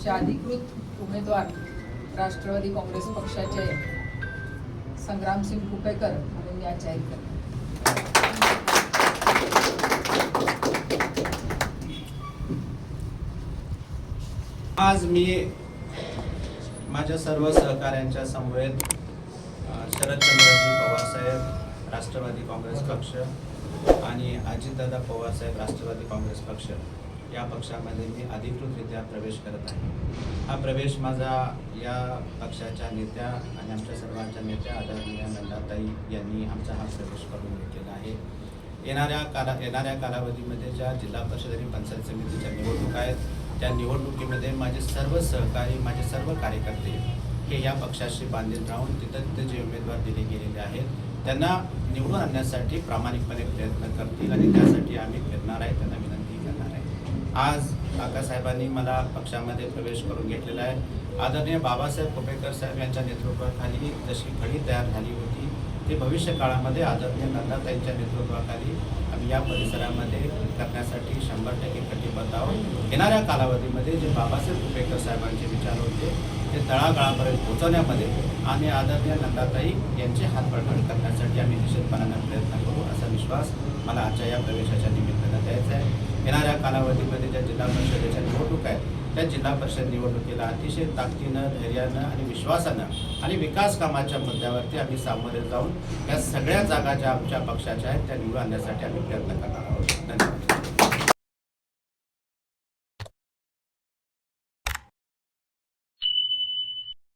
चे अधिकृत उमेदवार राष्ट्रवादी काँग्रेस पक्षाचे संग्रामसिंग कुपेकर म्हणून या जाहीर करतो। आज मी माझ्या सर्व सहकाऱ्यांच्या समवेत शरदचंद्रजी पवारसाहेब राष्ट्रवादी काँग्रेस पक्ष आणि अजितदादा पवारसाहेब राष्ट्रवादी काँग्रेस पक्ष या पक्षामध्ये मी अधिकृतरित्या प्रवेश करत आहे। हा प्रवेश माझा या पक्षाच्या नेत्या आणि आमच्या सर्वांच्या नेत्या आदरणीय नंदाताई यांनी आमचा हा प्रवेश करून घेतलेला आहे। येणाऱ्या कालावधीमध्ये ज्या जिल्हा परिषद आणि पंचायत समितीच्या निवडणुका आहेत त्या निवडणुकीमध्ये माझे सर्व सहकारी, माझे सर्व कार्यकर्ते हे या पक्षाशी बांधील राहून तिथे जे उमेदवार दिले गेलेले आहेत त्यांना निवडून आणण्यासाठी प्रामाणिकपणे प्रयत्न करतील आणि त्यासाठी आम्ही फिरणार आहे, त्यांना विनंती करणार आहे। आज काकासाहेबांनी मला पक्षामध्ये प्रवेश करून घेतलेला आहे। आदरणीय बाबासाहेब कुपेकर साहेब यांच्या नेतृत्वाखाली जशी फळी तयार झाली होती ती भविष्य काळामध्ये आदरणीय नंदाताईंच्या नेतृत्वाखाली आम्ही या परिसरामध्ये करण्यासाठी 100% कटिबद्ध आहोत। येणाऱ्या कालावधीमध्ये जे बाबासाहेब कुपेकर साहेबांचे विचार होते ते तळागाळापर्यंत पोहोचवण्यामध्ये आणि आदरणीय नंदाताई यांचे हात बळकट करण्यासाठी आम्ही निश्चितपणाने प्रयत्न करू असा विश्वास मला आजच्या या प्रवेशाच्या निमित्तानं द्यायचा आहे। येणाऱ्या कालावधीमध्ये ज्या जिल्हा परिषदेच्या निवडणूक आहेत त्या जिल्हा परिषद निवडणुकीला अतिशय ताकदीनं, धैर्यानं आणि विश्वासानं आणि विकास कामाच्या मुद्द्यावरती आम्ही सामोरे जाऊन या सगळ्या जागा ज्या आमच्या पक्षाच्या आहेत त्या निवडून आणण्यासाठी आम्ही प्रयत्न करणार आहोत। धन्यवाद।